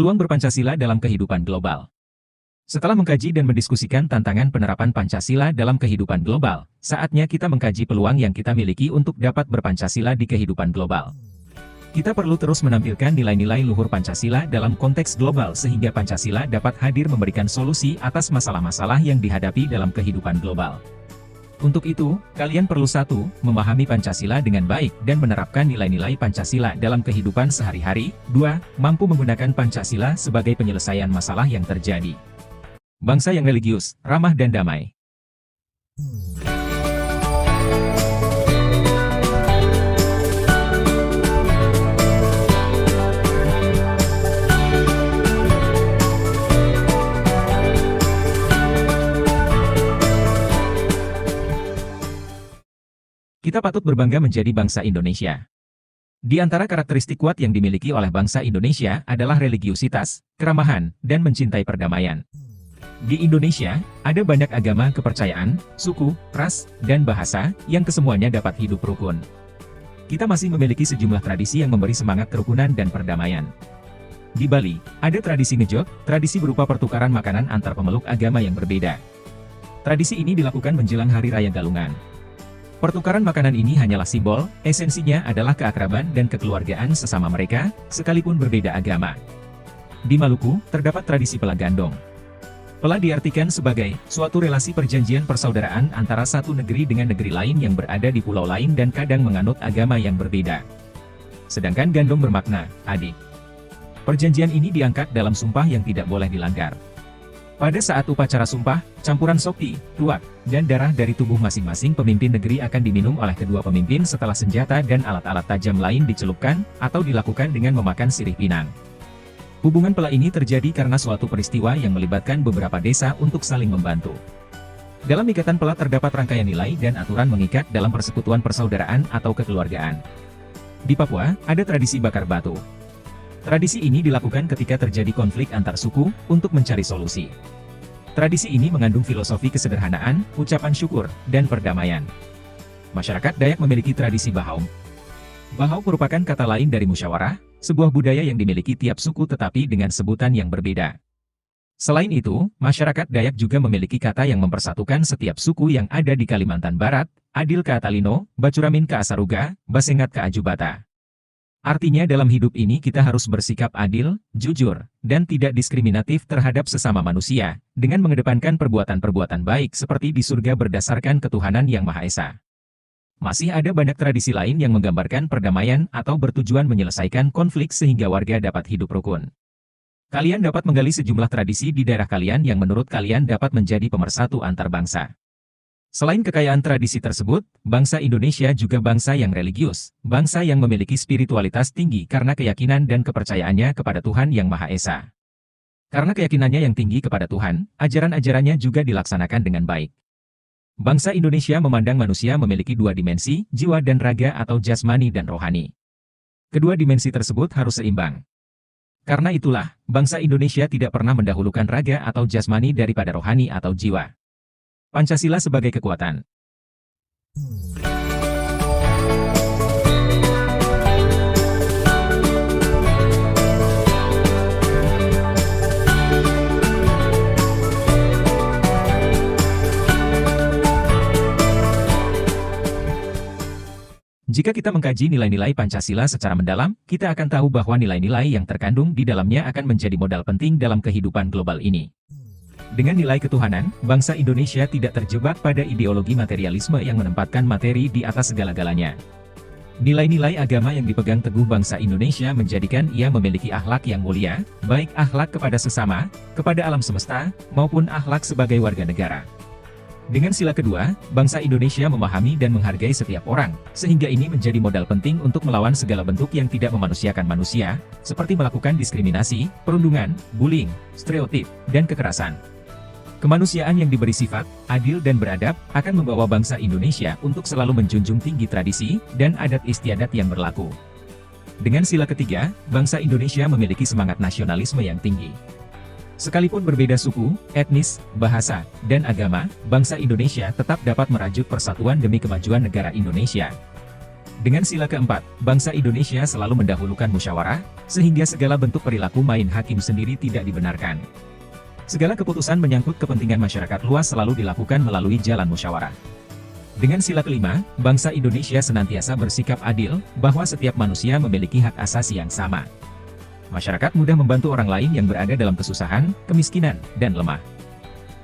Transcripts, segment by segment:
Peluang berPancasila dalam kehidupan global. Setelah mengkaji dan mendiskusikan tantangan penerapan Pancasila dalam kehidupan global, saatnya kita mengkaji peluang yang kita miliki untuk dapat berPancasila di kehidupan global. Kita perlu terus menampilkan nilai-nilai luhur Pancasila dalam konteks global sehingga Pancasila dapat hadir memberikan solusi atas masalah-masalah yang dihadapi dalam kehidupan global. Untuk itu, kalian perlu 1. Memahami Pancasila dengan baik dan menerapkan nilai-nilai Pancasila dalam kehidupan sehari-hari. 2. Mampu menggunakan Pancasila sebagai penyelesaian masalah yang terjadi. Bangsa yang religius, ramah dan damai. Kita patut berbangga menjadi bangsa Indonesia. Di antara karakteristik kuat yang dimiliki oleh bangsa Indonesia adalah religiusitas, keramahan, dan mencintai perdamaian. Di Indonesia, ada banyak agama, kepercayaan, suku, ras, dan bahasa, yang kesemuanya dapat hidup rukun. Kita masih memiliki sejumlah tradisi yang memberi semangat kerukunan dan perdamaian. Di Bali, ada tradisi ngejot, tradisi berupa pertukaran makanan antar pemeluk agama yang berbeda. Tradisi ini dilakukan menjelang Hari Raya Galungan. Pertukaran makanan ini hanyalah simbol, esensinya adalah keakraban dan kekeluargaan sesama mereka, sekalipun berbeda agama. Di Maluku, terdapat tradisi pela gandong. Pela diartikan sebagai suatu relasi perjanjian persaudaraan antara satu negeri dengan negeri lain yang berada di pulau lain dan kadang menganut agama yang berbeda. Sedangkan gandong bermakna adik. Perjanjian ini diangkat dalam sumpah yang tidak boleh dilanggar. Pada saat upacara sumpah, campuran sokti, tuak, dan darah dari tubuh masing-masing pemimpin negeri akan diminum oleh kedua pemimpin setelah senjata dan alat-alat tajam lain dicelupkan, atau dilakukan dengan memakan sirih pinang. Hubungan pela ini terjadi karena suatu peristiwa yang melibatkan beberapa desa untuk saling membantu. Dalam ikatan pela terdapat rangkaian nilai dan aturan mengikat dalam persekutuan persaudaraan atau kekeluargaan. Di Papua, ada tradisi bakar batu. Tradisi ini dilakukan ketika terjadi konflik antar suku, untuk mencari solusi. Tradisi ini mengandung filosofi kesederhanaan, ucapan syukur, dan perdamaian. Masyarakat Dayak memiliki tradisi Bahaum. Bahaum merupakan kata lain dari musyawarah, sebuah budaya yang dimiliki tiap suku tetapi dengan sebutan yang berbeda. Selain itu, masyarakat Dayak juga memiliki kata yang mempersatukan setiap suku yang ada di Kalimantan Barat, Adil ke Atalino, Bacuramin ke Asaruga, Basengat ke Ajubata. Artinya dalam hidup ini kita harus bersikap adil, jujur, dan tidak diskriminatif terhadap sesama manusia, dengan mengedepankan perbuatan-perbuatan baik seperti di surga berdasarkan ketuhanan yang Maha Esa. Masih ada banyak tradisi lain yang menggambarkan perdamaian atau bertujuan menyelesaikan konflik sehingga warga dapat hidup rukun. Kalian dapat menggali sejumlah tradisi di daerah kalian yang menurut kalian dapat menjadi pemersatu antar bangsa. Selain kekayaan tradisi tersebut, bangsa Indonesia juga bangsa yang religius, bangsa yang memiliki spiritualitas tinggi karena keyakinan dan kepercayaannya kepada Tuhan Yang Maha Esa. Karena keyakinannya yang tinggi kepada Tuhan, ajaran-ajarannya juga dilaksanakan dengan baik. Bangsa Indonesia memandang manusia memiliki dua dimensi, jiwa dan raga atau jasmani dan rohani. Kedua dimensi tersebut harus seimbang. Karena itulah, bangsa Indonesia tidak pernah mendahulukan raga atau jasmani daripada rohani atau jiwa. Pancasila sebagai kekuatan. Jika kita mengkaji nilai-nilai Pancasila secara mendalam, kita akan tahu bahwa nilai-nilai yang terkandung di dalamnya akan menjadi modal penting dalam kehidupan global ini. Dengan nilai ketuhanan, bangsa Indonesia tidak terjebak pada ideologi materialisme yang menempatkan materi di atas segala-galanya. Nilai-nilai agama yang dipegang teguh bangsa Indonesia menjadikan ia memiliki akhlak yang mulia, baik akhlak kepada sesama, kepada alam semesta, maupun akhlak sebagai warga negara. Dengan sila kedua, bangsa Indonesia memahami dan menghargai setiap orang, sehingga ini menjadi modal penting untuk melawan segala bentuk yang tidak memanusiakan manusia, seperti melakukan diskriminasi, perundungan, bullying, stereotip, dan kekerasan. Kemanusiaan yang diberi sifat adil dan beradab akan membawa bangsa Indonesia untuk selalu menjunjung tinggi tradisi dan adat istiadat yang berlaku. Dengan sila ketiga, bangsa Indonesia memiliki semangat nasionalisme yang tinggi. Sekalipun berbeda suku, etnis, bahasa, dan agama, bangsa Indonesia tetap dapat merajut persatuan demi kemajuan negara Indonesia. Dengan sila keempat, bangsa Indonesia selalu mendahulukan musyawarah, sehingga segala bentuk perilaku main hakim sendiri tidak dibenarkan. Segala keputusan menyangkut kepentingan masyarakat luas selalu dilakukan melalui jalan musyawarah. Dengan sila kelima, bangsa Indonesia senantiasa bersikap adil, bahwa setiap manusia memiliki hak asasi yang sama. Masyarakat mudah membantu orang lain yang berada dalam kesusahan, kemiskinan, dan lemah.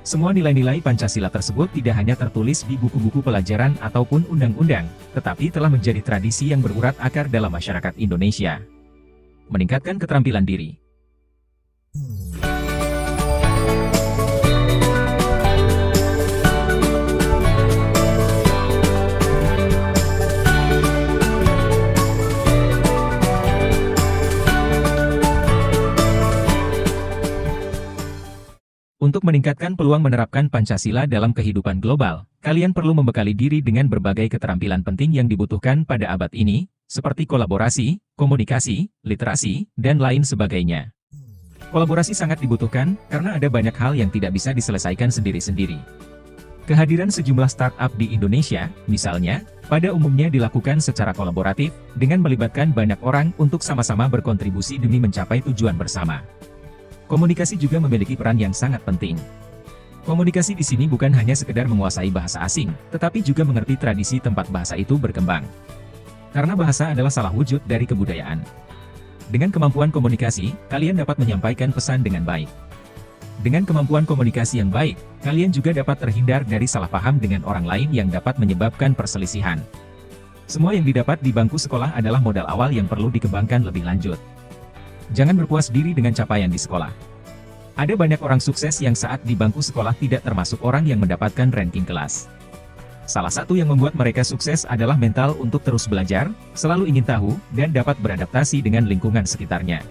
Semua nilai-nilai Pancasila tersebut tidak hanya tertulis di buku-buku pelajaran ataupun undang-undang, tetapi telah menjadi tradisi yang berurat akar dalam masyarakat Indonesia. Meningkatkan keterampilan diri. Untuk meningkatkan peluang menerapkan Pancasila dalam kehidupan global, kalian perlu membekali diri dengan berbagai keterampilan penting yang dibutuhkan pada abad ini, seperti kolaborasi, komunikasi, literasi, dan lain sebagainya. Kolaborasi sangat dibutuhkan, karena ada banyak hal yang tidak bisa diselesaikan sendiri-sendiri. Kehadiran sejumlah startup di Indonesia, misalnya, pada umumnya dilakukan secara kolaboratif, dengan melibatkan banyak orang untuk sama-sama berkontribusi demi mencapai tujuan bersama. Komunikasi juga memiliki peran yang sangat penting. Komunikasi di sini bukan hanya sekedar menguasai bahasa asing, tetapi juga mengerti tradisi tempat bahasa itu berkembang. Karena bahasa adalah salah wujud dari kebudayaan. Dengan kemampuan komunikasi, kalian dapat menyampaikan pesan dengan baik. Dengan kemampuan komunikasi yang baik, kalian juga dapat terhindar dari salah paham dengan orang lain yang dapat menyebabkan perselisihan. Semua yang didapat di bangku sekolah adalah modal awal yang perlu dikembangkan lebih lanjut. Jangan berpuas diri dengan capaian di sekolah. Ada banyak orang sukses yang saat di bangku sekolah tidak termasuk orang yang mendapatkan ranking kelas. Salah satu yang membuat mereka sukses adalah mental untuk terus belajar, selalu ingin tahu, dan dapat beradaptasi dengan lingkungan sekitarnya.